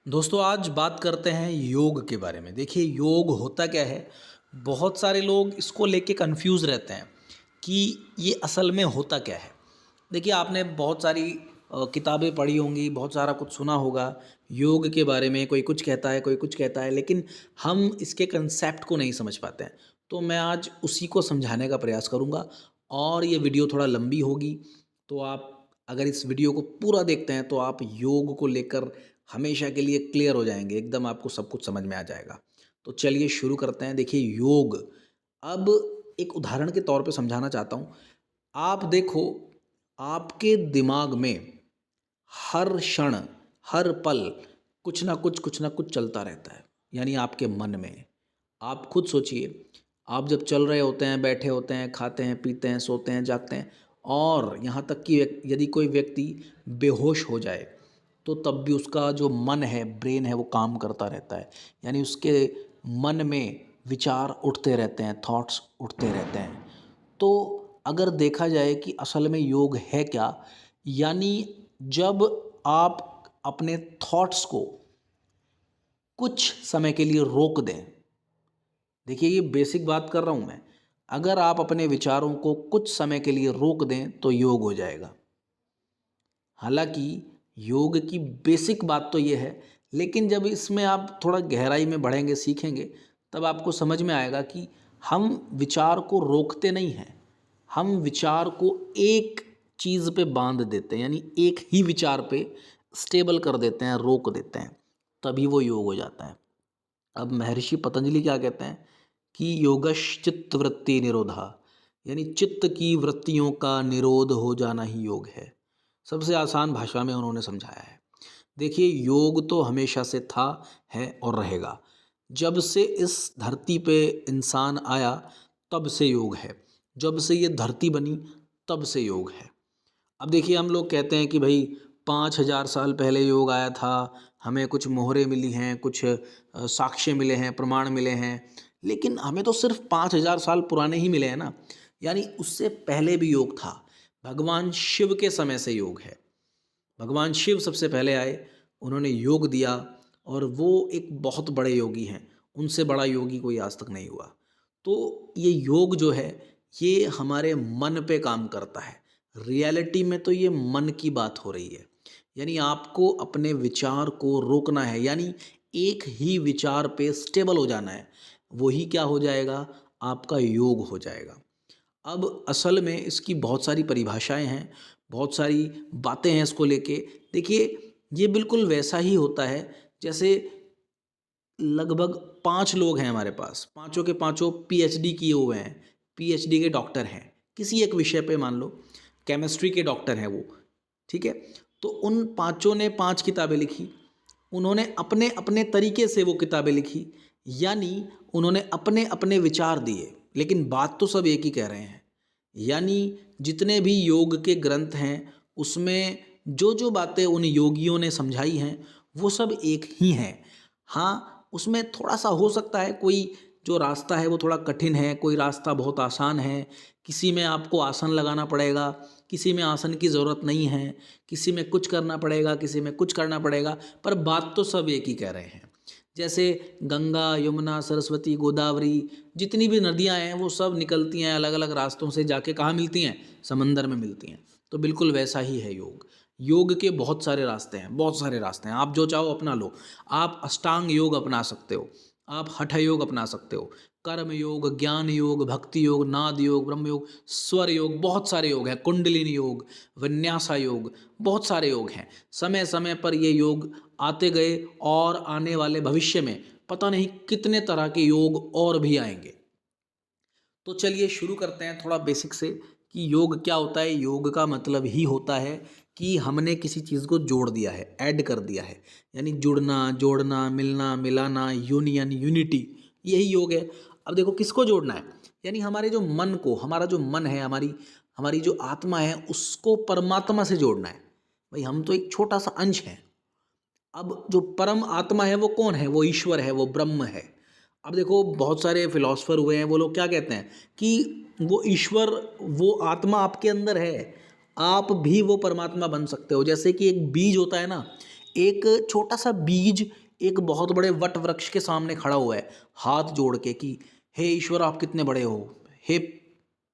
दोस्तों आज बात करते हैं योग के बारे में। देखिए योग होता क्या है? बहुत सारे लोग इसको लेके कंफ्यूज रहते हैं कि ये असल में होता क्या है। देखिए आपने बहुत सारी किताबें पढ़ी होंगी, बहुत सारा कुछ सुना होगा योग के बारे में। कोई कुछ कहता है, कोई कुछ कहता है, लेकिन हम इसके कंसेप्ट को नहीं समझ पाते हैं। तो मैं आज उसी को समझाने का प्रयास करूँगा और ये वीडियो थोड़ा लंबी होगी। तो आप अगर इस वीडियो को पूरा देखते हैं तो आप योग को लेकर हमेशा के लिए क्लियर हो जाएंगे, एकदम आपको सब कुछ समझ में आ जाएगा। तो चलिए शुरू करते हैं। देखिए योग, अब एक उदाहरण के तौर पे समझाना चाहता हूँ। आप देखो, आपके दिमाग में हर क्षण, हर पल कुछ ना कुछ चलता रहता है, यानी आपके मन में। आप खुद सोचिए, आप जब चल रहे होते हैं, बैठे होते हैं, खाते हैं, पीते हैं, सोते हैं, जागते हैं, और यहाँ तक कि यदि कोई व्यक्ति बेहोश हो जाए तो तब भी उसका जो मन है, ब्रेन है, वो काम करता रहता है। यानी उसके मन में विचार उठते रहते हैं, थॉट्स उठते रहते हैं। तो अगर देखा जाए कि असल में योग है क्या, यानी जब आप अपने थॉट्स को कुछ समय के लिए रोक दें। देखिए ये बेसिक बात कर रहा हूँ मैं। अगर आप अपने विचारों को कुछ समय के लिए रोक दें तो योग हो जाएगा। हालांकि योग की बेसिक बात तो ये है, लेकिन जब इसमें आप थोड़ा गहराई में बढ़ेंगे, सीखेंगे, तब आपको समझ में आएगा कि हम विचार को रोकते नहीं हैं, हम विचार को एक चीज़ पे बांध देते हैं, यानी एक ही विचार पे स्टेबल कर देते हैं, रोक देते हैं, तभी वो योग हो जाता है। अब महर्षि पतंजलि क्या कहते हैं कि योगश चित्त वृत्ति निरोधा, यानी चित्त की वृत्तियों का निरोध हो जाना ही योग है। सबसे आसान भाषा में उन्होंने समझाया है। देखिए योग तो हमेशा से था, है और रहेगा। जब से इस धरती पे इंसान आया तब से योग है। जब से ये धरती बनी तब से योग है। अब देखिए हम लोग कहते हैं कि भाई 5,000 साल पहले योग आया था, हमें कुछ मोहरें मिली हैं, कुछ साक्ष्य मिले हैं, प्रमाण मिले हैं, लेकिन हमें तो सिर्फ 5,000 साल पुराने ही मिले हैं ना। यानी उससे पहले भी योग था। भगवान शिव के समय से योग है। भगवान शिव सबसे पहले आए, उन्होंने योग दिया, और वो एक बहुत बड़े योगी हैं। उनसे बड़ा योगी कोई आज तक नहीं हुआ। तो ये योग जो है, ये हमारे मन पे काम करता है। रियलिटी में तो ये मन की बात हो रही है। यानी आपको अपने विचार को रोकना है, यानी एक ही विचार पे स्टेबल हो जाना है। वही क्या हो जाएगा? आपका योग हो जाएगा। अब असल में इसकी बहुत सारी परिभाषाएं हैं, बहुत सारी बातें हैं इसको लेके। देखिए ये बिल्कुल वैसा ही होता है जैसे लगभग 5 लोग हैं हमारे पास, पांचों के पांचों पीएचडी किए हुए हैं, पीएचडी के डॉक्टर हैं किसी एक विषय पे। मान लो केमिस्ट्री के डॉक्टर हैं वो, ठीक है। तो उन पांचों ने 5 किताबें लिखी, उन्होंने अपने अपने तरीके से वो किताबें लिखी, यानी उन्होंने अपने अपने विचार दिए, लेकिन बात तो सब एक ही कह रहे हैं। यानी जितने भी योग के ग्रंथ हैं उसमें जो जो बातें उन योगियों ने समझाई हैं वो सब एक ही हैं। हाँ, उसमें थोड़ा सा हो सकता है कोई जो रास्ता है वो थोड़ा कठिन है, कोई रास्ता बहुत आसान है, किसी में आपको आसन लगाना पड़ेगा, किसी में आसन की ज़रूरत नहीं है, किसी में कुछ करना पड़ेगा, किसी में कुछ करना पड़ेगा, पर बात तो सब एक ही कह रहे हैं। जैसे गंगा, यमुना, सरस्वती, गोदावरी, जितनी भी नदियां हैं वो सब निकलती हैं अलग अलग रास्तों से, जाके कहाँ मिलती हैं? समंदर में मिलती हैं। तो बिल्कुल वैसा ही है योग। योग के बहुत सारे रास्ते हैं, बहुत सारे रास्ते हैं, आप जो चाहो अपना लो। आप अष्टांग योग अपना सकते हो, आप हठ योग अपना सकते हो, कर्म योग, ज्ञान योग, भक्ति योग, नाद योग, ब्रह्म योग, स्वर योग, बहुत सारे योग हैं, कुंडलिनी योग, विन्यासा योग, बहुत सारे योग हैं। समय समय पर ये योग आते गए और आने वाले भविष्य में पता नहीं कितने तरह के योग और भी आएंगे। तो चलिए शुरू करते हैं थोड़ा बेसिक से कि योग क्या होता है। योग का मतलब ही होता है कि हमने किसी चीज़ को जोड़ दिया है, ऐड कर दिया है, यानी जुड़ना, जोड़ना, मिलना, मिलाना, यूनियन, यूनिटी, यही योग है। अब देखो किसको जोड़ना है, यानी हमारे जो मन को, हमारा जो मन है, हमारी हमारी जो आत्मा है, उसको परमात्मा से जोड़ना है। भाई हम तो एक छोटा सा अंश हैं। अब जो परम आत्मा है वो कौन है? वो ईश्वर है, वो ब्रह्म है। अब देखो बहुत सारे फिलोसफर हुए हैं, वो लोग क्या कहते हैं कि वो ईश्वर, वो आत्मा आपके अंदर है, आप भी वो परमात्मा बन सकते हो। जैसे कि एक बीज होता है ना, एक छोटा सा बीज एक बहुत बड़े वट वृक्ष के सामने खड़ा हुआ है, हाथ जोड़ के कि हे ईश्वर आप कितने बड़े हो, हे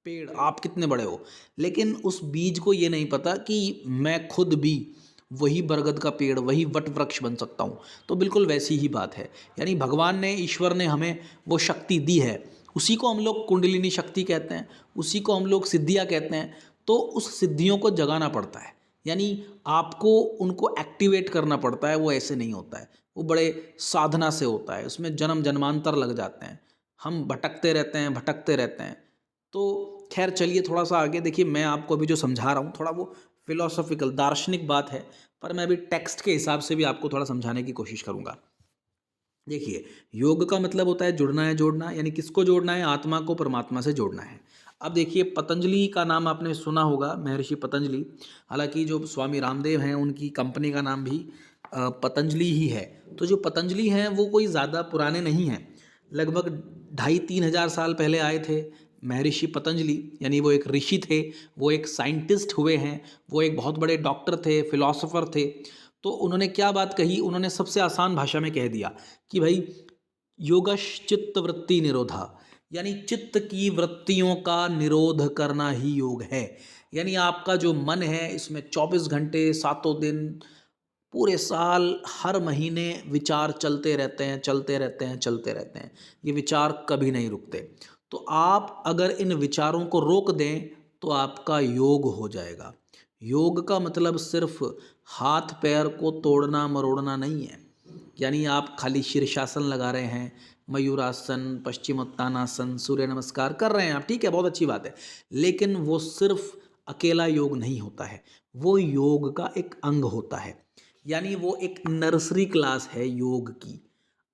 पेड़ आप कितने बड़े हो। लेकिन उस बीज को ये नहीं पता कि मैं खुद भी वही बरगद का पेड़, वही वट वृक्ष बन सकता हूँ। तो बिल्कुल वैसी ही बात है, यानी भगवान ने, ईश्वर ने हमें वो शक्ति दी है, उसी को हम लोग कुंडलिनी शक्ति कहते हैं, उसी को हम लोग सिद्धियाँ कहते हैं। तो उस सिद्धियों को जगाना पड़ता है, यानी आपको उनको एक्टिवेट करना पड़ता है, वो ऐसे नहीं होता है, वो बड़े साधना से होता है, उसमें जन्म जन्मांतर लग जाते हैं, हम भटकते रहते हैं भटकते रहते हैं। तो खैर चलिए थोड़ा सा आगे देखिए, मैं आपको अभी जो समझा रहा हूँ थोड़ा वो फिलोसॉफिकल दार्शनिक बात है, पर मैं अभी टेक्स्ट के हिसाब से भी आपको थोड़ा समझाने की कोशिश करूँगा। देखिए, योग का मतलब होता है जुड़ना है, जोड़ना, यानी किसको जोड़ना है, आत्मा को परमात्मा से जोड़ना है। अब देखिए पतंजलि का नाम आपने सुना होगा, महर्षि पतंजलि, हालांकि जो स्वामी रामदेव हैं उनकी कंपनी का नाम भी पतंजलि ही है। तो जो पतंजलि हैं वो कोई ज़्यादा पुराने नहीं हैं, लगभग 2,500-3,000 साल पहले आए थे महर्षि पतंजलि, यानी वो एक ऋषि थे, वो एक साइंटिस्ट हुए हैं, वो एक बहुत बड़े डॉक्टर थे, फिलोसोफर थे। तो उन्होंने क्या बात कही, उन्होंने सबसे आसान भाषा में कह दिया कि भाई योगश चित्त वृत्ति निरोधा, यानी चित्त की वृत्तियों का निरोध करना ही योग है। यानी आपका जो मन है इसमें 24 घंटे सातों दिन पूरे साल हर महीने विचार चलते रहते हैं चलते रहते हैं चलते रहते हैं, ये विचार कभी नहीं रुकते। तो आप अगर इन विचारों को रोक दें तो आपका योग हो जाएगा। योग का मतलब सिर्फ हाथ पैर को तोड़ना मरोड़ना नहीं है, यानी आप खाली शीर्षासन लगा रहे हैं, मयूरासन, पश्चिमोत्तानासन, सूर्य नमस्कार कर रहे हैं आप, ठीक है, बहुत अच्छी बात है, लेकिन वो सिर्फ अकेला योग नहीं होता है, वो योग का एक अंग होता है, यानी वो एक नर्सरी क्लास है योग की।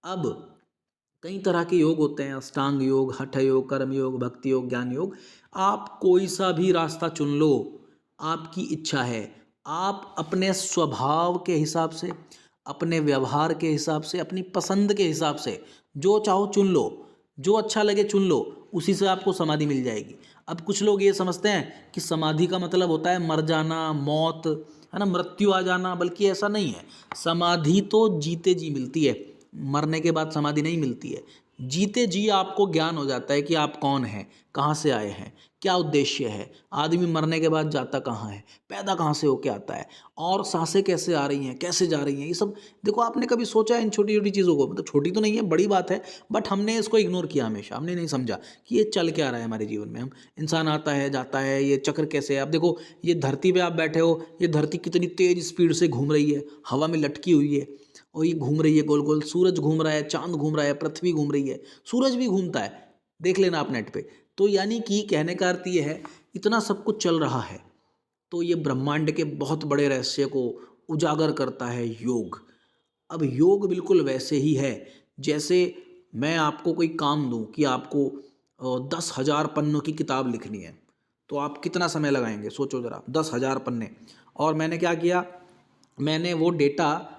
अब कई तरह के योग होते हैं, अष्टांग योग, हठ योग, कर्म योग, भक्ति योग, ज्ञान योग। आप कोई सा भी रास्ता चुन लो, आपकी इच्छा है, आप अपने स्वभाव के हिसाब से, अपने व्यवहार के हिसाब से, अपनी पसंद के हिसाब से जो चाहो चुन लो, जो अच्छा लगे चुन लो, उसी से आपको समाधि मिल जाएगी। अब कुछ लोग ये समझते हैं कि समाधि का मतलब होता है मर जाना, मौत, है ना, मृत्यु आ जाना, बल्कि ऐसा नहीं है। समाधि तो जीते जी मिलती है, मरने के बाद समाधि नहीं मिलती है। जीते जी आपको ज्ञान हो जाता है कि आप कौन हैं, कहाँ से आए हैं, क्या उद्देश्य है, आदमी मरने के बाद जाता कहाँ है, पैदा कहाँ से होके आता है, और सांसें कैसे आ रही हैं, कैसे जा रही हैं, ये सब देखो। आपने कभी सोचा है इन छोटी छोटी चीज़ों को, मतलब छोटी तो नहीं है, बड़ी बात है, बट हमने इसको इग्नोर किया हमेशा, हमने नहीं समझा कि ये चल क्या रहा है हमारे जीवन में। हम इंसान आता है जाता है, ये चक्र कैसे है। अब देखो ये धरती पे आप बैठे हो, ये धरती कितनी तेज स्पीड से घूम रही है, हवा में लटकी हुई है, और ये घूम रही है गोल गोल, सूरज घूम रहा है, चांद घूम रहा है, पृथ्वी घूम रही है, सूरज भी घूमता है, देख लेना आप नेट पे। तो यानी कि कहने का अर्थ ये है, इतना सब कुछ चल रहा है, तो ये ब्रह्मांड के बहुत बड़े रहस्य को उजागर करता है योग। अब योग बिल्कुल वैसे ही है जैसे मैं आपको कोई काम दूं कि आपको 10,000 पन्नों की किताब लिखनी है, तो आप कितना समय लगाएंगे, सोचो ज़रा, 10,000 पन्ने। और मैंने क्या किया, मैंने वो डेटा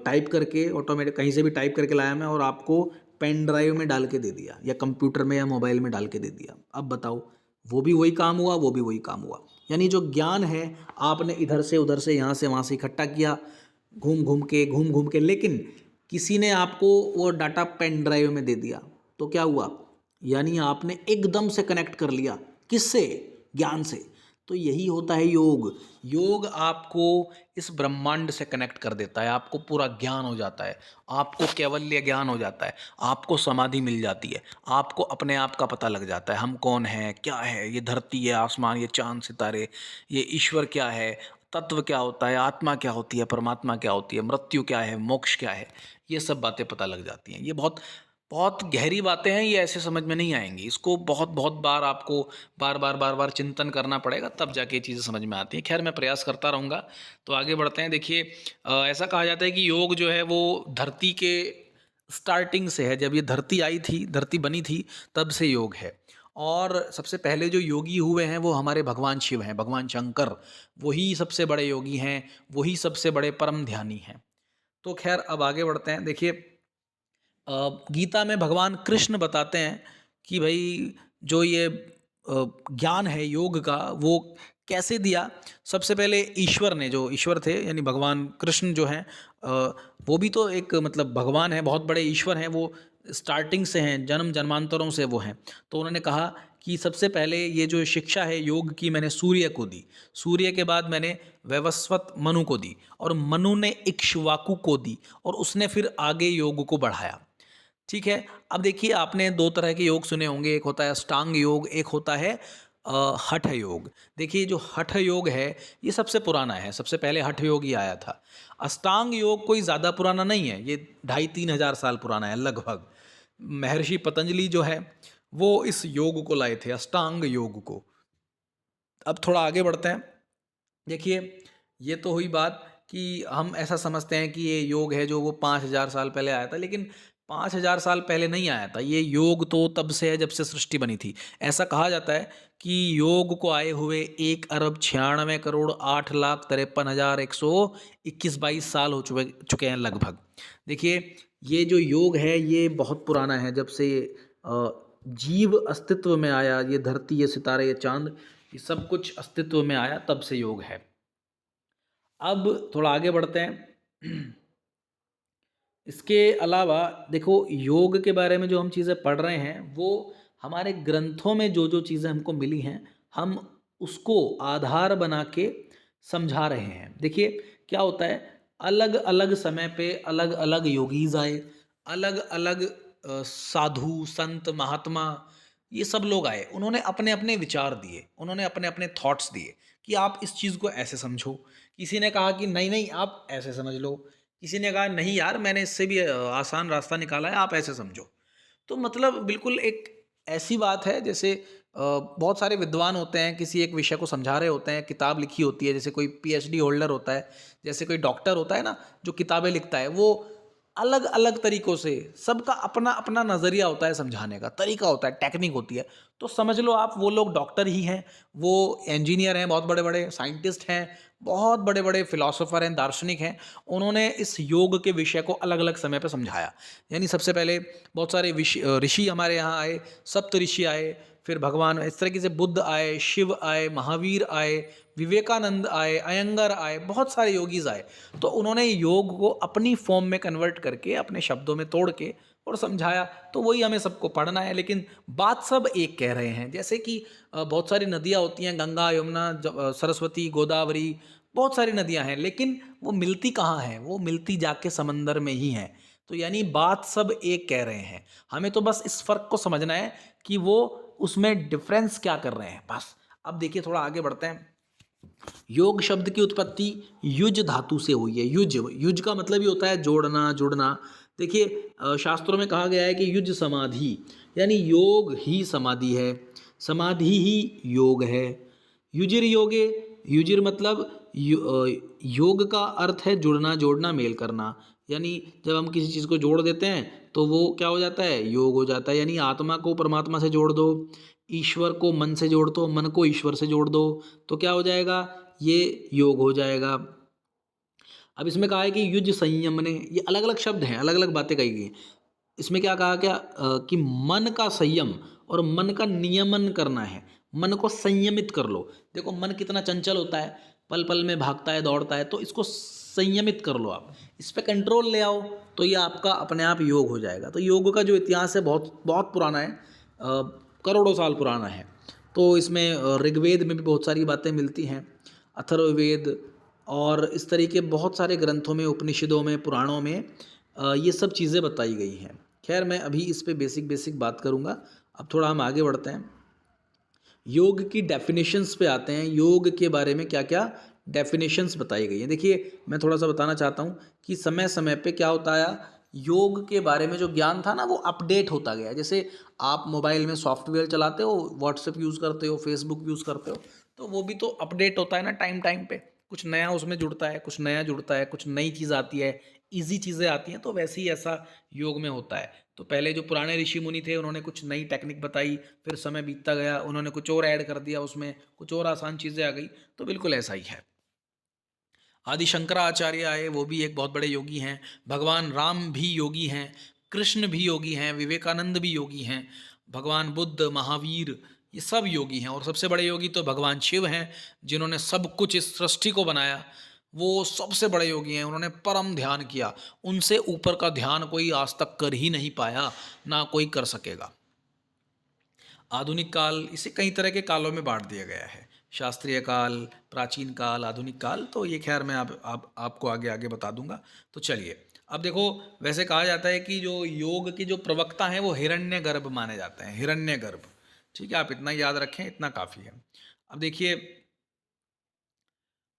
टाइप करके ऑटोमेटिक कहीं से भी टाइप करके लाया मैं, और आपको पेन ड्राइव में डाल के दे दिया, या कंप्यूटर में या मोबाइल में डाल के दे दिया। अब बताओ, वो भी वही काम हुआ, वो भी वही काम हुआ। यानी जो ज्ञान है आपने इधर से उधर से यहाँ से वहाँ से इकट्ठा किया, घूम घूम के, लेकिन किसी ने आपको वो डाटा पेन ड्राइव में दे दिया, तो क्या हुआ, यानी आपने एकदम से कनेक्ट कर लिया, किससे, ज्ञान से। तो यही होता है योग। योग आपको इस ब्रह्मांड से कनेक्ट कर देता है, आपको पूरा ज्ञान हो जाता है, आपको कैवल्य ज्ञान हो जाता है, आपको समाधि मिल जाती है, आपको अपने आप का पता लग जाता है, हम कौन हैं, क्या है ये धरती, ये आसमान, ये चांद सितारे, ये ईश्वर क्या है, तत्व क्या होता है, आत्मा क्या होती है, परमात्मा क्या होती है, मृत्यु क्या है, मोक्ष क्या है, ये सब बातें पता लग जाती हैं। ये बहुत बहुत गहरी बातें हैं, ये ऐसे समझ में नहीं आएंगी, इसको बहुत बहुत बार आपको बार बार चिंतन करना पड़ेगा, तब जाके ये चीज़ें समझ में आती हैं। खैर मैं प्रयास करता रहूँगा। तो आगे बढ़ते हैं। देखिए ऐसा कहा जाता है कि योग जो है वो धरती के स्टार्टिंग से है, जब ये धरती आई थी, धरती बनी थी, तब से योग है। और सबसे पहले जो योगी हुए हैं वो हमारे भगवान शिव हैं, भगवान शंकर, वही सबसे बड़े योगी हैं, वही सबसे बड़े परम ध्यानी हैं। तो खैर अब आगे बढ़ते हैं। देखिए गीता में भगवान कृष्ण बताते हैं कि भाई जो ये ज्ञान है योग का, वो कैसे दिया? सबसे पहले ईश्वर ने, जो ईश्वर थे यानी भगवान कृष्ण जो हैं, वो भी तो एक मतलब भगवान है, बहुत बड़े ईश्वर हैं, वो स्टार्टिंग से हैं, जन्म जन्मांतरों से वो हैं। तो उन्होंने कहा कि सबसे पहले ये जो शिक्षा है योग की, मैंने सूर्य को दी, सूर्य के बाद मैंने वैवस्वत मनु को दी, और मनु ने इक्ष्वाकु को दी, और उसने फिर आगे योग को बढ़ाया। ठीक है। अब देखिए, आपने दो तरह के योग सुने होंगे, एक होता है अष्टांग योग, एक होता है हठ योग। देखिए, जो हठ योग है ये सबसे पुराना है, सबसे पहले हठ योग ही आया था। अष्टांग योग कोई ज़्यादा पुराना नहीं है, ये 2,500-3,000 साल पुराना है लगभग। महर्षि पतंजलि जो है वो इस योग को लाए थे, अष्टांग योग को। अब थोड़ा आगे बढ़ते हैं। देखिए, ये तो हुई बात कि हम ऐसा समझते हैं कि ये योग है जो वो 5,000 साल पहले आया था, लेकिन 5,000 साल पहले नहीं आया था। ये योग तो तब से है जब से सृष्टि बनी थी। ऐसा कहा जाता है कि योग को आए हुए 1,96,68,53,121 साल हो चुके हैं लगभग। देखिए, ये जो योग है ये बहुत पुराना है, जब से अ, जीव अस्तित्व में आया, ये धरती, ये सितारे, ये चांद, ये सब कुछ अस्तित्व में आया, तब से योग है। अब थोड़ा आगे बढ़ते हैं। इसके अलावा देखो, योग के बारे में जो हम चीज़ें पढ़ रहे हैं वो हमारे ग्रंथों में जो जो चीज़ें हमको मिली हैं, हम उसको आधार बना के समझा रहे हैं। देखिए, क्या होता है, अलग अलग समय पे अलग अलग योगीज आए, अलग अलग साधु संत महात्मा, ये सब लोग आए, उन्होंने अपने अपने विचार दिए, उन्होंने अपने अपने थॉट्स दिए कि आप इस चीज़ को ऐसे समझो। किसी ने कहा कि नहीं नहीं आप ऐसे समझ लो, किसी ने कहा नहीं यार मैंने इससे भी आसान रास्ता निकाला है, आप ऐसे समझो। तो मतलब बिल्कुल एक ऐसी बात है जैसे बहुत सारे विद्वान होते हैं, किसी एक विषय को समझा रहे होते हैं, किताब लिखी होती है, जैसे कोई पीएचडी होल्डर होता है, जैसे कोई डॉक्टर होता है ना जो किताबें लिखता है, वो अलग अलग तरीक़ों से, सबका अपना अपना नज़रिया होता है, समझाने का तरीका होता है, टेक्निक होती है। तो समझ लो आप, वो लोग डॉक्टर ही हैं, वो इंजीनियर हैं, बहुत बड़े बड़े साइंटिस्ट हैं, बहुत बड़े बड़े फिलोसोफर हैं, दार्शनिक हैं। उन्होंने इस योग के विषय को अलग अलग समय पर समझाया। यानी सबसे पहले बहुत सारे ऋषि हमारे यहाँ आए, सप्त ऋषि आए, फिर भगवान इस तरीके से बुद्ध आए, शिव आए, महावीर आए, विवेकानंद आए, अयंगर आए, बहुत सारे योगीज आए। तो उन्होंने योग को अपनी फॉर्म में कन्वर्ट करके, अपने शब्दों में तोड़ के और समझाया। तो वही हमें सबको पढ़ना है, लेकिन बात सब एक कह रहे हैं। जैसे कि बहुत सारी नदियाँ होती हैं, गंगा, यमुना, सरस्वती, गोदावरी, बहुत सारी नदियाँ हैं, लेकिन वो मिलती कहाँ हैं? वो मिलती जाके समंदर में ही हैं। तो यानी बात सब एक कह रहे हैं, हमें तो बस इस फ़र्क को समझना है कि वो उसमें डिफरेंस क्या कर रहे हैं, बस। अब देखिए, थोड़ा आगे बढ़ते हैं। योग शब्द की उत्पत्ति युज धातु से हुई है। युज, युज का मतलब ही होता है जोड़ना, जुड़ना। देखिए, शास्त्रों में कहा गया है कि युज समाधि, यानी योग ही समाधि है, समाधि ही योग है। युजिर योगे, युजिर मतलब योग का अर्थ है जुड़ना, जोड़ना, मेल करना। यानी जब हम किसी चीज़ को जोड़ देते हैं तो वो क्या हो जाता है? योग हो जाता है। यानी आत्मा को परमात्मा से जोड़ दो, ईश्वर को मन से जोड़ दो, मन को ईश्वर से जोड़ दो, तो क्या हो जाएगा? ये योग हो जाएगा। अब इसमें कहा है कि युज संयम ने, ये अलग अलग शब्द हैं, अलग अलग बातें कही गई। इसमें क्या कहा गया कि मन का संयम और मन का नियमन करना है, मन को संयमित कर लो। देखो, मन कितना चंचल होता है, पल पल में भागता है, दौड़ता है, तो इसको संयमित कर लो आप, इस पे कंट्रोल ले आओ, तो ये आपका अपने आप योग हो जाएगा। तो योग का जो इतिहास है बहुत बहुत पुराना है, करोड़ों साल पुराना है। तो इसमें ऋग्वेद में भी बहुत सारी बातें मिलती हैं, अथर्ववेद और इस तरीके बहुत सारे ग्रंथों में, उपनिषदों में, पुराणों में ये सब चीज़ें बताई गई हैं। खैर, मैं अभी इस पे बेसिक बेसिक बात करूँगा। अब थोड़ा हम आगे बढ़ते हैं, योग की डेफिनेशंस पे आते हैं। योग के बारे में क्या क्या डेफिनेशंस बताई गई हैं। देखिए, मैं थोड़ा सा बताना चाहता हूँ कि समय समय पे क्या होता है, योग के बारे में जो ज्ञान था ना वो अपडेट होता गया। जैसे आप मोबाइल में सॉफ्टवेयर चलाते हो, व्हाट्सएप यूज़ करते हो, फेसबुक यूज़ करते हो, तो वो भी तो अपडेट होता है ना टाइम टाइम पे, कुछ नया उसमें जुड़ता है, कुछ नया जुड़ता है, कुछ नई चीज़ आती है, ईजी चीज़ें आती हैं। तो वैसे ही ऐसा योग में होता है। तो पहले जो पुराने ऋषि मुनि थे उन्होंने कुछ नई टेक्निक बताई, फिर समय बीतता गया, उन्होंने कुछ और ऐड कर दिया, उसमें कुछ और आसान चीज़ें आ गई। तो बिल्कुल ऐसा ही है। आदि शंकराचार्य आए, वो भी एक बहुत बड़े योगी हैं। भगवान राम भी योगी हैं, कृष्ण भी योगी हैं, विवेकानंद भी योगी हैं, भगवान बुद्ध, महावीर, ये सब योगी हैं, और सबसे बड़े योगी तो भगवान शिव हैं, जिन्होंने सब कुछ इस सृष्टि को बनाया। वो सबसे बड़े योगी हैं, उन्होंने परम ध्यान किया। उनसे ऊपर का ध्यान कोई आज तक कर ही नहीं पाया, ना कोई कर सकेगा। आधुनिक काल, इसे कई तरह के कालों में बांट दिया गया है, शास्त्रीय काल, प्राचीन काल, आधुनिक काल। तो ये खैर मैं आपको आगे आगे बता दूंगा। तो चलिए, अब देखो, वैसे कहा जाता है कि जो योग के जो प्रवक्ता हैं वो हिरण्यगर्भ माने जाते हैं, हिरण्यगर्भ। ठीक है, आप इतना याद रखें, इतना काफ़ी है। अब देखिए,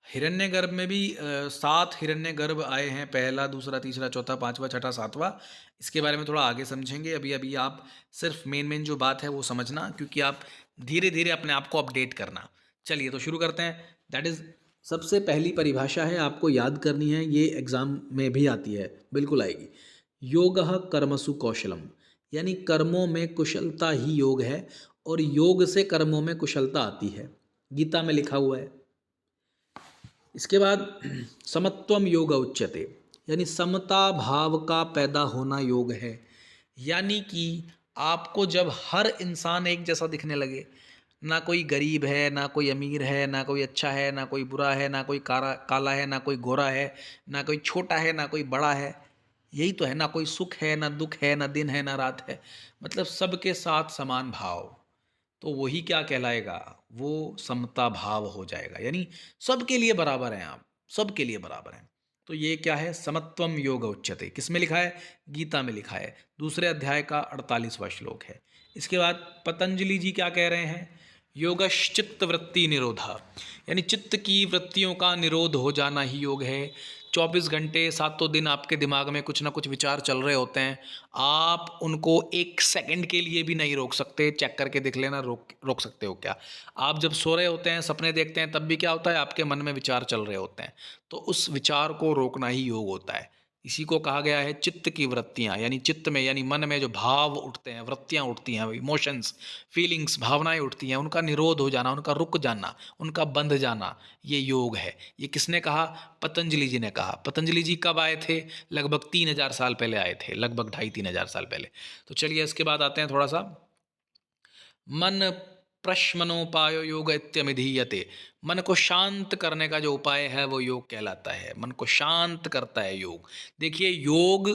हिरण्यगर्भ में भी 7 हिरण्यगर्भ आए हैं, पहला, दूसरा, तीसरा, चौथा, पांचवा, छठा, सातवां। इसके बारे में थोड़ा आगे समझेंगे। अभी अभी आप सिर्फ मेन मेन जो बात है वो समझना, क्योंकि आप धीरे धीरे अपने आप को अपडेट करना। चलिए, तो शुरू करते हैं। दैट इज़, सबसे पहली परिभाषा है, आपको याद करनी है, ये एग्ज़ाम में भी आती है, बिल्कुल आएगी। योगः कर्मसु कौशलम, यानी कर्मों में कुशलता ही योग है, और योग से कर्मों में कुशलता आती है, गीता में लिखा हुआ है। इसके बाद समत्वम योग उच्यते, यानी समता भाव का पैदा होना योग है। यानी कि आपको जब हर इंसान एक जैसा दिखने लगे, ना कोई गरीब है, ना कोई अमीर है, ना कोई अच्छा है, ना कोई बुरा है, ना कोई काला है, ना कोई गोरा है, ना कोई छोटा है, ना कोई बड़ा है, यही तो है। ना कोई सुख है, ना दुख है, ना दिन है, ना रात है, मतलब सबके साथ समान भाव। तो वही क्या कहलाएगा, वो समता भाव हो जाएगा, यानी सबके लिए बराबर हैं आप, सबके लिए बराबर हैं। तो ये क्या है, समत्वम योग उच्यते, किस में लिखा है, गीता में लिखा है, दूसरे अध्याय का 48वां श्लोक है। इसके बाद पतंजलि जी क्या कह रहे हैं, योगश्चित्त वृत्ति निरोधा, यानी चित्त की वृत्तियों का निरोध हो जाना ही योग है। 24 घंटे सातों दिन आपके दिमाग में कुछ ना कुछ विचार चल रहे होते हैं, आप उनको एक सेकंड के लिए भी नहीं रोक सकते। चेक करके देख लेना, रोक रोक सकते हो क्या। आप जब सो रहे होते हैं, सपने देखते हैं, तब भी क्या होता है, आपके मन में विचार चल रहे होते हैं, तो उस विचार को रोकना ही योग होता है। इसी को कहा गया है चित्त की वृत्तियाँ, यानी चित्त में, यानी मन में जो भाव उठते हैं, वृत्तियाँ उठती हैं, इमोशंस, फीलिंग्स, भावनाएं उठती हैं, उनका निरोध हो जाना, उनका रुक जाना, उनका बंध जाना, ये योग है। ये किसने कहा, पतंजलि जी ने कहा। पतंजलि जी कब आए थे, लगभग 3000 साल पहले आए थे, लगभग 2500-3000 साल पहले। तो चलिए, इसके बाद आते हैं थोड़ा सा, मन प्रशमनोपायो योग इत्यभिधीयते, मन को शांत करने का जो उपाय है वो योग कहलाता है, मन को शांत करता है योग। देखिए, योग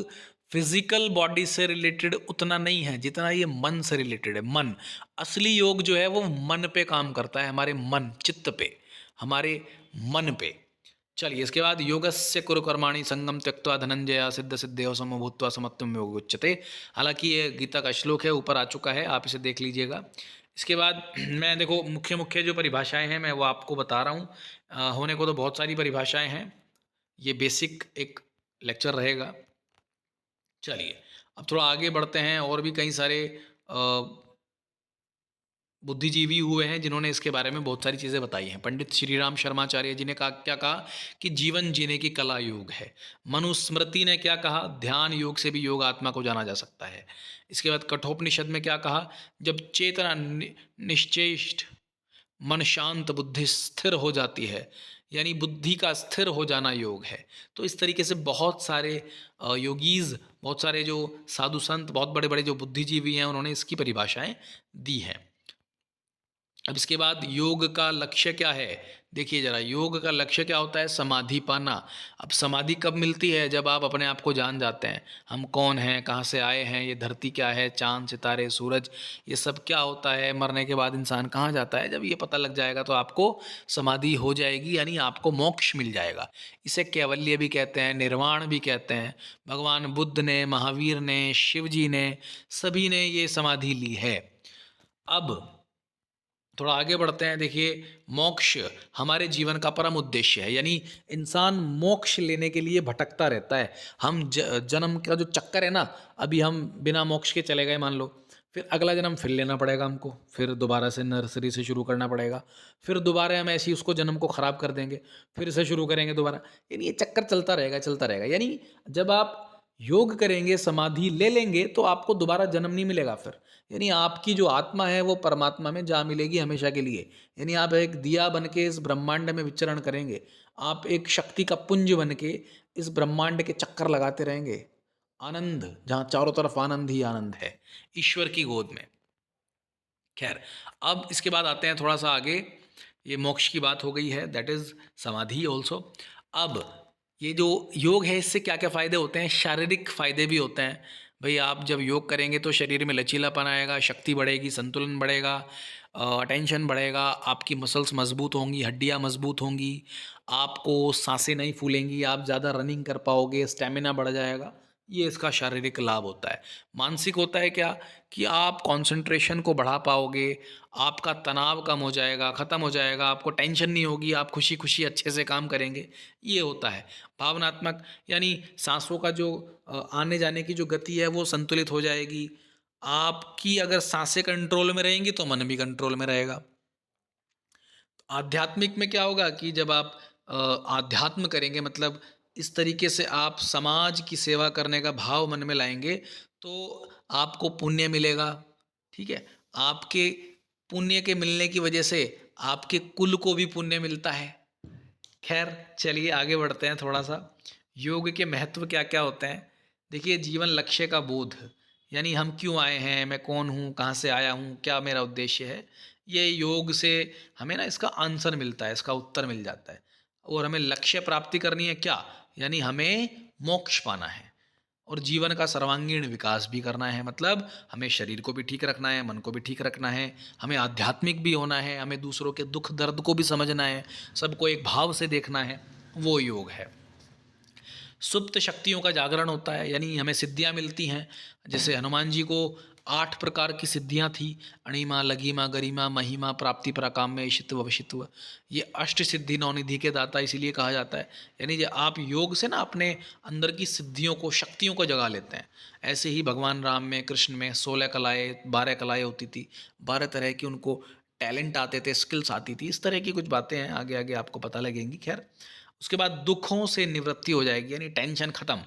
फिजिकल बॉडी से रिलेटेड उतना नहीं है जितना ये मन से रिलेटेड है। मन, असली योग जो है वो मन पे काम करता है, हमारे मन, चित्त पे, हमारे मन पे। चलिए, इसके बाद योगस्य कुरु कर्माणि संगम त्यक्त्वा धनंजय सिद्ध सिद्धेव समो भूत्वा समत्वम योग उच्यते। हालांकि ये गीता का श्लोक है, ऊपर आ चुका है, आप इसे देख लीजिएगा। इसके बाद मैं, देखो, मुख्य मुख्य जो परिभाषाएं हैं मैं वो आपको बता रहा हूँ। होने को तो बहुत सारी परिभाषाएं हैं, ये बेसिक एक लेक्चर रहेगा। चलिए, अब थोड़ा आगे बढ़ते हैं, और भी कई सारे बुद्धिजीवी हुए हैं जिन्होंने इसके बारे में बहुत सारी चीज़ें बताई हैं। पंडित श्री राम शर्माचार्य जी ने कहा, क्या कहा, कि जीवन जीने की कला योग है। मनुस्मृति ने क्या कहा, ध्यान योग से भी योग आत्मा को जाना जा सकता है। इसके बाद कठोपनिषद में क्या कहा, जब चेतना निश्चेष्ट, मन शांत, बुद्धि स्थिर हो जाती है, यानी बुद्धि का स्थिर हो जाना योग है। तो इस तरीके से बहुत सारे योगीज़, बहुत सारे जो साधु संत, बहुत बड़े बड़े जो बुद्धिजीवी हैं, उन्होंने इसकी परिभाषाएं दी हैं। अब इसके बाद योग का लक्ष्य क्या है, देखिए ज़रा, योग का लक्ष्य क्या होता है, समाधि पाना। अब समाधि कब मिलती है, जब आप अपने आप को जान जाते हैं, हम कौन हैं, कहाँ से आए हैं, ये धरती क्या है, चांद सितारे सूरज, ये सब क्या होता है, मरने के बाद इंसान कहाँ जाता है, जब ये पता लग जाएगा तो आपको समाधि हो जाएगी, यानी आपको मोक्ष मिल जाएगा। इसे कैवल्य भी कहते हैं, निर्वाण भी कहते हैं। भगवान बुद्ध ने, महावीर ने, शिव जी ने, सभी ने ये समाधि ली है। अब थोड़ा आगे बढ़ते हैं। देखिए, मोक्ष हमारे जीवन का परम उद्देश्य है, यानी इंसान मोक्ष लेने के लिए भटकता रहता है। हम जन्म का जो चक्कर है ना, अभी हम बिना मोक्ष के चले गए मान लो, फिर अगला जन्म फिर लेना पड़ेगा हमको, फिर दोबारा से नर्सरी से शुरू करना पड़ेगा, फिर दोबारा हम ऐसे ही उसको जन्म को ख़राब कर देंगे, फिर से शुरू करेंगे दोबारा, यानी ये चक्कर चलता रहेगा, चलता रहेगा। यानी जब आप योग करेंगे, समाधि ले लेंगे, तो आपको दोबारा जन्म नहीं मिलेगा फिर, यानी आपकी जो आत्मा है वो परमात्मा में जा मिलेगी हमेशा के लिए। यानी आप एक दिया बन के इस ब्रह्मांड में विचरण करेंगे, आप एक शक्ति का पुंज बन के इस ब्रह्मांड के चक्कर लगाते रहेंगे, आनंद, जहाँ चारों तरफ आनंद ही आनंद है, ईश्वर की गोद में। खैर, अब इसके बाद आते हैं थोड़ा सा आगे। ये मोक्ष की बात हो गई है, दैट इज़ समाधि ऑल्सो। अब ये जो योग है, इससे क्या क्या फ़ायदे होते हैं? शारीरिक फ़ायदे भी होते हैं। भाई आप जब योग करेंगे तो शरीर में लचीलापन आएगा, शक्ति बढ़ेगी, संतुलन बढ़ेगा, अटेंशन बढ़ेगा, आपकी मसल्स मजबूत होंगी, हड्डियाँ मजबूत होंगी, आपको सांसें नहीं फूलेंगी, आप ज़्यादा रनिंग कर पाओगे, स्टेमिना बढ़ जाएगा। ये इसका शारीरिक लाभ होता है। मानसिक होता है क्या, कि आप कंसंट्रेशन को बढ़ा पाओगे, आपका तनाव कम हो जाएगा, ख़त्म हो जाएगा, आपको टेंशन नहीं होगी, आप खुशी खुशी अच्छे से काम करेंगे, ये होता है। भावनात्मक, यानी सांसों का जो आने जाने की जो गति है वो संतुलित हो जाएगी। आपकी अगर सांसें कंट्रोल में रहेंगी तो मन भी कंट्रोल में रहेगा। आध्यात्मिक में क्या होगा कि जब आप आध्यात्म करेंगे, मतलब इस तरीके से आप समाज की सेवा करने का भाव मन में लाएंगे, तो आपको पुण्य मिलेगा। ठीक है, आपके पुण्य के मिलने की वजह से आपके कुल को भी पुण्य मिलता है। खैर, चलिए आगे बढ़ते हैं थोड़ा सा। योग के महत्व क्या क्या होते हैं? देखिए, जीवन लक्ष्य का बोध, यानी हम क्यों आए हैं, मैं कौन हूँ, कहाँ से आया हूँ, क्या मेरा उद्देश्य है, ये योग से हमें ना इसका आंसर मिलता है, इसका उत्तर मिल जाता है। और हमें लक्ष्य प्राप्ति करनी है क्या, यानी हमें मोक्ष पाना है और जीवन का सर्वांगीण विकास भी करना है। मतलब हमें शरीर को भी ठीक रखना है, मन को भी ठीक रखना है, हमें आध्यात्मिक भी होना है, हमें दूसरों के दुख दर्द को भी समझना है, सबको एक भाव से देखना है, वो योग है। सुप्त शक्तियों का जागरण होता है, यानी हमें सिद्धियां मिलती हैं। जैसे हनुमान जी को 8 प्रकार की सिद्धियां थी, अणिमा, लघिमा, गरिमा, महिमा, प्राप्ति, पराकाम्य, ईशित्व, वशित्व। ये अष्ट सिद्धि नौनिधि के दाता इसीलिए कहा जाता है। यानी जब आप योग से ना अपने अंदर की सिद्धियों को, शक्तियों को जगा लेते हैं। ऐसे ही भगवान राम में, कृष्ण में 16 कलाएँ, 12 कलाएँ होती थी, 12 तरह की उनको टैलेंट आते थे, स्किल्स आती थी। इस तरह की कुछ बातें हैं, आगे आगे आपको पता लगेंगी। खैर, उसके बाद दुखों से निवृत्ति हो जाएगी, यानी टेंशन ख़त्म।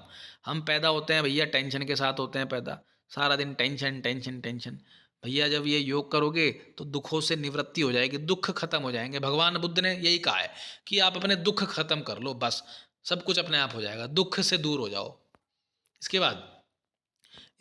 हम पैदा होते हैं भैया, टेंशन के साथ होते हैं पैदा, सारा दिन टेंशन टेंशन टेंशन। भैया जब ये योग करोगे तो दुखों से निवृत्ति हो जाएगी, दुख खत्म हो जाएंगे। भगवान बुद्ध ने यही कहा है कि आप अपने दुख खत्म कर लो, बस सब कुछ अपने आप हो जाएगा, दुख से दूर हो जाओ। इसके बाद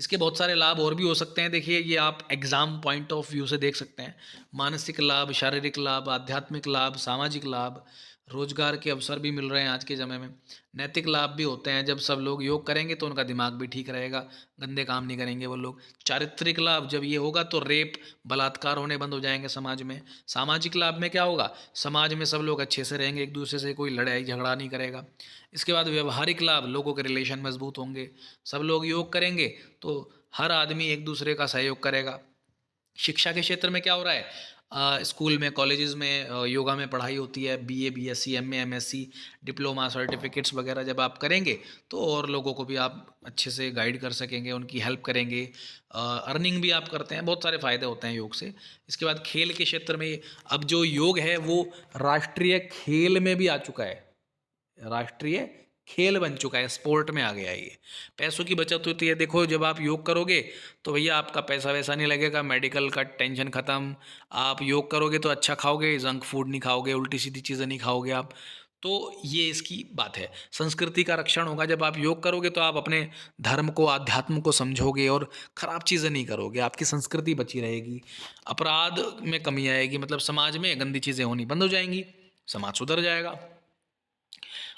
इसके बहुत सारे लाभ और भी हो सकते हैं। देखिए, ये आप एग्ज़ाम पॉइंट ऑफ व्यू से देख सकते हैं। मानसिक लाभ, शारीरिक लाभ, आध्यात्मिक लाभ, सामाजिक लाभ, रोजगार के अवसर भी मिल रहे हैं आज के समय में। नैतिक लाभ भी होते हैं, जब सब लोग योग करेंगे तो उनका दिमाग भी ठीक रहेगा, गंदे काम नहीं करेंगे वो लोग। चारित्रिक लाभ, जब ये होगा तो रेप, बलात्कार होने बंद हो जाएंगे समाज में। सामाजिक लाभ में क्या होगा, समाज में सब लोग अच्छे से रहेंगे, एक दूसरे से कोई लड़ाई झगड़ा नहीं करेगा। इसके बाद व्यवहारिक लाभ, लोगों के रिलेशन मजबूत होंगे, सब लोग योग करेंगे तो हर आदमी एक दूसरे का सहयोग करेगा। शिक्षा के क्षेत्र में क्या हो रहा है, स्कूल में, कॉलेजेस में योगा में पढ़ाई होती है, BA, BSc, MA, MSc, diploma, certificates वगैरह जब आप करेंगे तो और लोगों को भी आप अच्छे से गाइड कर सकेंगे, उनकी हेल्प करेंगे। अर्निंग भी आप करते हैं, बहुत सारे फ़ायदे होते हैं योग से। इसके बाद खेल के क्षेत्र में अब जो योग है वो राष्ट्रीय खेल में भी आ चुका है, राष्ट्रीय खेल बन चुका है, स्पोर्ट में आ गया है ये। पैसों की बचत होती है। देखो, जब आप योग करोगे तो भैया आपका पैसा वैसा नहीं लगेगा, मेडिकल का टेंशन ख़त्म। आप योग करोगे तो अच्छा खाओगे, जंक फूड नहीं खाओगे, उल्टी सीधी चीज़ें नहीं खाओगे आप। तो ये इसकी बात है। संस्कृति का रक्षण होगा, जब आप योग करोगे तो आप अपने धर्म को, आध्यात्म को समझोगे और ख़राब चीज़ें नहीं करोगे, आपकी संस्कृति बची रहेगी। अपराध में कमी आएगी, मतलब समाज में गंदी चीज़ें होनी बंद हो जाएंगी, समाज सुधर जाएगा।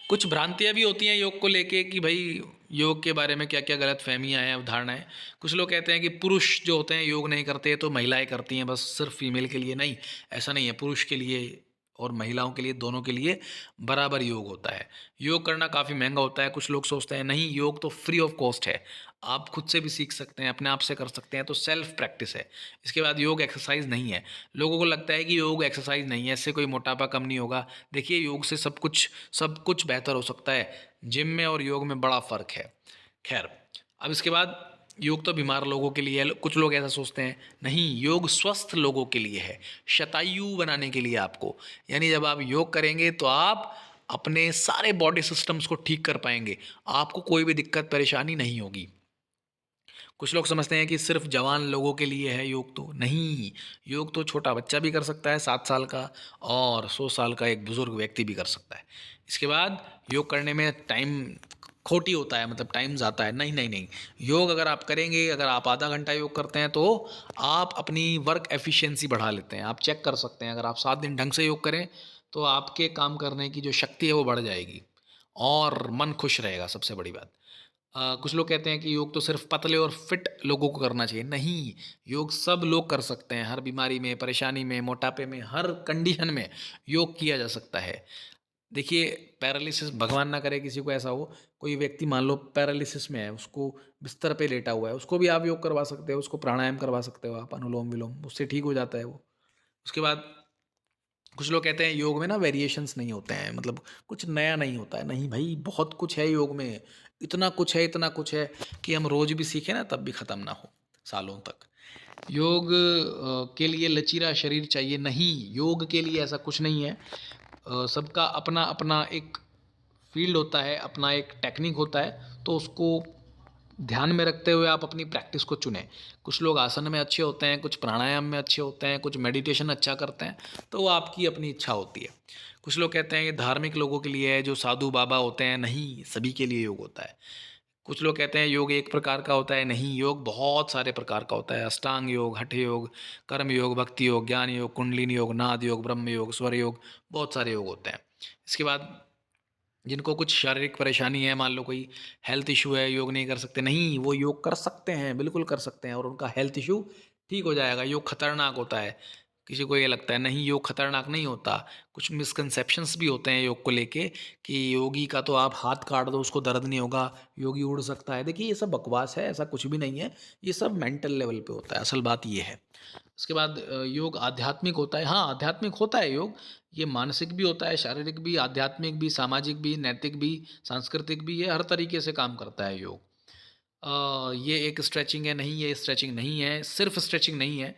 कुछ भ्रांतियाँ भी होती हैं योग को लेके कि भाई योग के बारे में क्या क्या गलत फहमियाँ हैं, अवधारणाएँ। कुछ लोग कहते हैं कि पुरुष जो होते हैं योग नहीं करते, तो महिलाएं करती हैं, बस सिर्फ फीमेल के लिए। नहीं, ऐसा नहीं है, पुरुष के लिए और महिलाओं के लिए, दोनों के लिए बराबर योग होता है। योग करना काफ़ी महंगा होता है। कुछ लोग सोचते हैं नहीं, योग तो फ्री ऑफ कॉस्ट है, आप खुद से भी सीख सकते हैं, अपने आप से कर सकते हैं, तो सेल्फ प्रैक्टिस है। इसके बाद योग एक्सरसाइज नहीं है। लोगों को लगता है कि योग एक्सरसाइज नहीं है, इससे कोई मोटापा कम नहीं होगा। देखिए, योग से सब कुछ बेहतर हो सकता है। जिम में और योग में बड़ा फ़र्क है। खैर, अब इसके बाद योग तो बीमार लोगों के लिए है। कुछ लोग ऐसा सोचते हैं, नहीं, योग स्वस्थ लोगों के लिए है, शतायु बनाने के लिए आपको। यानी जब आप योग करेंगे तो आप अपने सारे बॉडी सिस्टम्स को ठीक कर पाएंगे, आपको कोई भी दिक्कत परेशानी नहीं होगी। कुछ लोग समझते हैं कि सिर्फ जवान लोगों के लिए है योग, तो नहीं, योग तो छोटा बच्चा भी कर सकता है, 7 साल का, और 100 साल का एक बुजुर्ग व्यक्ति भी कर सकता है। इसके बाद योग करने में टाइम खोटी होता है, मतलब टाइम जाता है। नहीं, नहीं, नहीं। योग अगर आप करेंगे, अगर आप आधा घंटा योग करते हैं तो आप अपनी वर्क एफिशिएंसी बढ़ा लेते हैं। आप चेक कर सकते हैं, अगर आप 7 दिन ढंग से योग करें तो आपके काम करने की जो शक्ति है वो बढ़ जाएगी और मन खुश रहेगा, सबसे बड़ी बात। कुछ लोग कहते हैं कि योग तो सिर्फ पतले और फिट लोगों को करना चाहिए। नहीं, योग सब लोग कर सकते हैं। हर बीमारी में, परेशानी में, मोटापे में, हर कंडीशन में योग किया जा सकता है। देखिए, पैरालिसिस भगवान ना करे किसी को ऐसा हो, कोई व्यक्ति मान लो पैरालिसिस में है, उसको बिस्तर पे लेटा हुआ है, उसको भी आप योग करवा सकते हो, उसको प्राणायाम करवा सकते हो आप, अनुलोम-विलोम, उससे ठीक हो जाता है वो। उसके बाद कुछ लोग कहते हैं योग में ना वेरिएशंस नहीं होते हैं, मतलब कुछ नया नहीं होता है। नहीं भाई, बहुत कुछ है योग में, इतना कुछ है कि हम रोज़ भी सीखें ना तब भी ख़त्म ना हो, सालों तक। योग के लिए लचीला शरीर चाहिए, नहीं, योग के लिए ऐसा कुछ नहीं है। सबका अपना-अपना एक फ़ील्ड होता है, अपना एक टेक्निक होता है, तो उसको ध्यान में रखते हुए आप अपनी प्रैक्टिस को चुनें। कुछ लोग आसन में अच्छे होते हैं, कुछ प्राणायाम में अच्छे होते हैं, कुछ मेडिटेशन अच्छा करते हैं, तो वो आपकी अपनी इच्छा होती है। कुछ लोग कहते हैं ये धार्मिक लोगों के लिए है, जो साधु बाबा होते हैं, नहीं, सभी के लिए योग होता है। कुछ लोग कहते हैं योग एक प्रकार का होता है, नहीं, योग बहुत सारे प्रकार का होता है। अष्टांग योग, हठ योग, कर्म योग, भक्ति योग, ज्ञान योग, कुंडलिनी योग, नाद योग, ब्रह्म योग, स्वर योग, बहुत सारे योग होते हैं। इसके बाद जिनको कुछ शारीरिक परेशानी है, मान लो कोई हेल्थ इशू है, योग नहीं कर सकते, नहीं, वो योग कर सकते हैं, बिल्कुल कर सकते हैं और उनका हेल्थ इशू ठीक हो जाएगा। योग खतरनाक होता है, किसी को ये लगता है, नहीं, योग खतरनाक नहीं होता। कुछ मिसकंसेप्शंस भी होते हैं योग को लेके कि योगी का तो आप हाथ काट दो उसको दर्द नहीं होगा, योगी उड़ सकता है। देखिए, ये सब बकवास है, ऐसा कुछ भी नहीं है। ये सब मेंटल लेवल पे होता है, असल बात ये है। उसके बाद योग आध्यात्मिक होता है, हाँ, आध्यात्मिक होता है योग। ये मानसिक भी होता है, शारीरिक भी, आध्यात्मिक भी, सामाजिक भी, नैतिक भी, सांस्कृतिक भी, ये हर तरीके से काम करता है योग। ये एक स्ट्रेचिंग है, नहीं, ये स्ट्रेचिंग नहीं है, सिर्फ स्ट्रेचिंग नहीं है।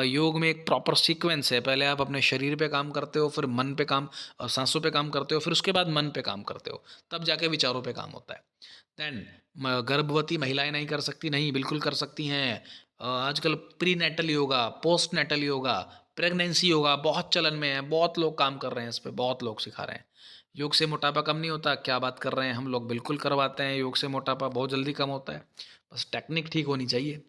योग में एक प्रॉपर सीक्वेंस है, पहले आप अपने शरीर पे काम करते हो, फिर मन पे काम, सांसों पे काम करते हो, फिर उसके बाद मन पे काम करते हो, तब जाके विचारों पे काम होता है। देन गर्भवती महिलाएं नहीं कर सकती, नहीं, बिल्कुल कर सकती हैं। आजकल prenatal yoga, postnatal yoga, pregnancy yoga बहुत चलन में है, बहुत लोग काम कर रहे हैं इस पे, बहुत लोग सिखा रहे हैं। योग से मोटापा कम नहीं होता, क्या बात कर रहे हैं, हम लोग बिल्कुल करवाते हैं, योग से मोटापा बहुत जल्दी कम होता है, बस टेक्निक ठीक होनी चाहिए।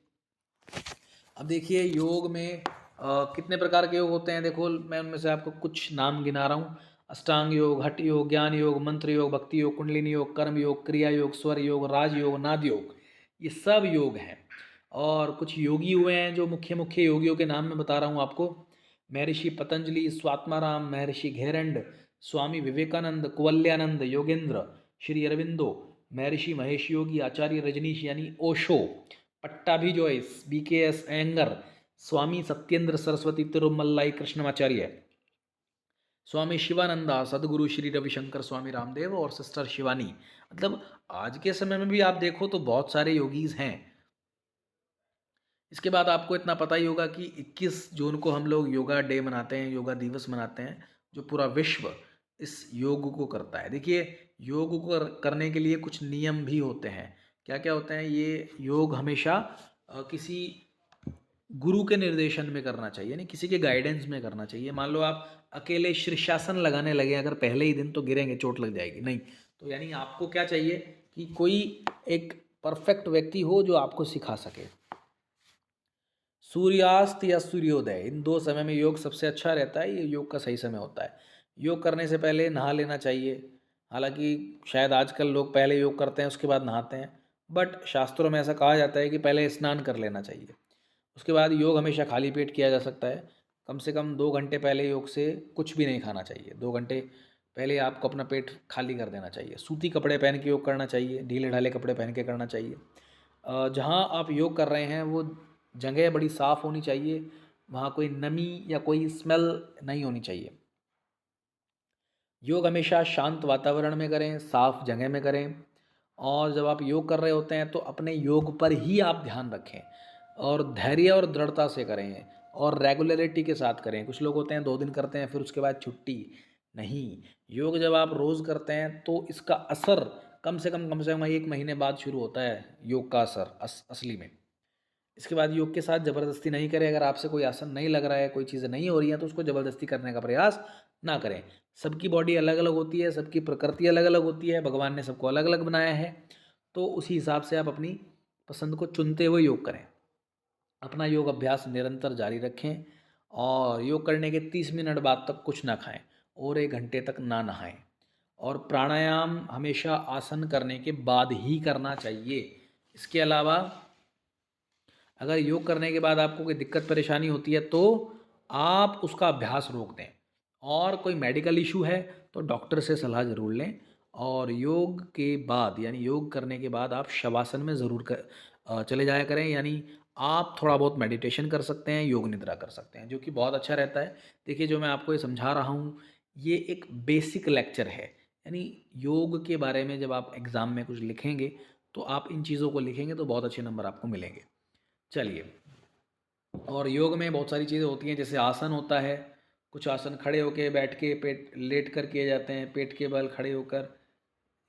अब देखिए, योग में कितने प्रकार के योग होते हैं, देखो मैं उनमें से आपको कुछ नाम गिना रहा हूँ। अष्टांग योग, हठ योग, ज्ञान योग, मंत्र योग, भक्ति योग, कुंडलिनी योग, कर्म योग, क्रिया योग, स्वर योग, राज योग, नाद योग, ये सब योग हैं। और कुछ योगी हुए हैं, जो मुख्य मुख्य योगियों के नाम मैं बता रहा हूँ आपको। महर्षि पतंजलि, स्वात्माराम, महर्षि घेरंड, स्वामी विवेकानंद, कुवल्यानंद, योगेंद्र, श्री अरविंदो, महर्षि महेश योगी, आचार्य रजनीश यानी ओशो, पट्टाभी जॉयस, BKS अयंगर, स्वामी सत्येंद्र सरस्वती तिरुमल्लाई कृष्णमाचार्य, स्वामी शिवानंदा, सदगुरु श्री रविशंकर स्वामी रामदेव और सिस्टर शिवानी। मतलब आज के समय में भी आप देखो तो बहुत सारे योगीज हैं। इसके बाद आपको इतना पता ही होगा कि 21 जून को हम लोग योगा डे मनाते हैं, योगा दिवस मनाते हैं, जो पूरा विश्व इस योग को करता है। देखिए, योग को करने के लिए कुछ नियम भी होते हैं। क्या क्या होते हैं? ये योग हमेशा किसी गुरु के निर्देशन में करना चाहिए, यानी किसी के गाइडेंस में करना चाहिए। मान लो आप अकेले शीर्षासन लगाने लगे, अगर पहले ही दिन, तो गिरेंगे, चोट लग जाएगी, नहीं। तो यानी आपको क्या चाहिए कि कोई एक परफेक्ट व्यक्ति हो जो आपको सिखा सके। सूर्यास्त या सूर्योदय, इन दो समय में योग सबसे अच्छा रहता है, ये योग का सही समय होता है। योग करने से पहले नहा लेना चाहिए। हालांकि शायद आजकल लोग पहले योग करते हैं उसके बाद नहाते हैं, बट शास्त्रों में ऐसा कहा जाता है कि पहले स्नान कर लेना चाहिए। उसके बाद योग हमेशा खाली पेट किया जा सकता है। कम से कम 2 घंटे पहले योग से कुछ भी नहीं खाना चाहिए। 2 घंटे पहले आपको अपना पेट खाली कर देना चाहिए। सूती कपड़े पहन के योग करना चाहिए, ढीले ढाले कपड़े पहन के करना चाहिए। जहाँ आप योग कर रहे हैं वो जगह बड़ी साफ़ होनी चाहिए, वहाँ कोई नमी या कोई स्मेल नहीं होनी चाहिए। योग हमेशा शांत वातावरण में करें, साफ जगह में करें। और जब आप योग कर रहे होते हैं तो अपने योग पर ही आप ध्यान रखें और धैर्य और दृढ़ता से करें और रेगुलरिटी के साथ करें। कुछ लोग होते हैं 2 दिन करते हैं फिर उसके बाद छुट्टी, नहीं। योग जब आप रोज़ करते हैं तो इसका असर कम से कम 1 महीने बाद शुरू होता है, योग का असर असली में। इसके बाद योग के साथ ज़बरदस्ती नहीं करें। अगर आपसे कोई आसन नहीं लग रहा है, कोई चीज़ें नहीं हो रही हैं, तो उसको ज़बरदस्ती करने का प्रयास ना करें। सबकी बॉडी अलग अलग होती है, सबकी प्रकृति अलग अलग होती है, भगवान ने सबको अलग अलग बनाया है। तो उसी हिसाब से आप अपनी पसंद को चुनते हुए योग करें। अपना योग अभ्यास निरंतर जारी रखें और योग करने के 30 मिनट बाद तक कुछ ना खाएं और 1 घंटे तक ना नहाएं। और प्राणायाम हमेशा आसन करने के बाद ही करना चाहिए। इसके अलावा अगर योग करने के बाद आपको कोई दिक्कत परेशानी होती है तो आप उसका अभ्यास रोक दें, और कोई मेडिकल इशू है तो डॉक्टर से सलाह ज़रूर लें। और योग के बाद यानी योग करने के बाद आप शवासन में ज़रूर चले जाया करें। यानी आप थोड़ा बहुत मेडिटेशन कर सकते हैं, योग निद्रा कर सकते हैं, जो कि बहुत अच्छा रहता है। देखिए, जो मैं आपको ये समझा रहा हूँ ये एक बेसिक लेक्चर है। यानी योग के बारे में जब आप एग्ज़ाम में कुछ लिखेंगे तो आप इन चीज़ों को लिखेंगे तो बहुत अच्छे नंबर आपको मिलेंगे। चलिए, और योग में बहुत सारी चीज़ें होती हैं, जैसे आसन होता है। कुछ आसन खड़े होके, बैठ के, पेट लेट कर किए जाते हैं, पेट के बल खड़े होकर।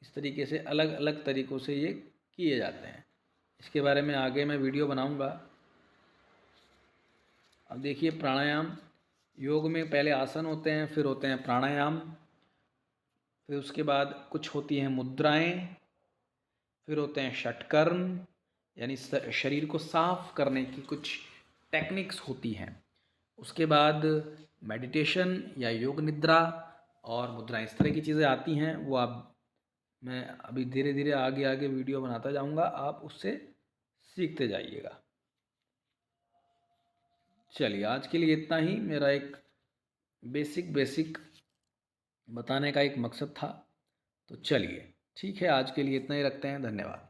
इस तरीके से अलग अलग तरीक़ों से ये किए जाते हैं। इसके बारे में आगे मैं वीडियो बनाऊंगा। अब देखिए, प्राणायाम। योग में पहले आसन होते हैं, फिर होते हैं प्राणायाम, फिर उसके बाद कुछ होती हैं मुद्राएं, फिर होते हैं षटकर्म, यानी शरीर को साफ करने की कुछ टेक्निक्स होती हैं। उसके बाद मेडिटेशन या योग निद्रा और मुद्रा, इस तरह की चीज़ें आती हैं। वो आप मैं अभी धीरे धीरे आगे आगे वीडियो बनाता जाऊंगा, आप उससे सीखते जाइएगा। चलिए, आज के लिए इतना ही। मेरा एक बेसिक बेसिक बताने का एक मकसद था। तो चलिए, ठीक है, आज के लिए इतना ही रखते हैं। धन्यवाद।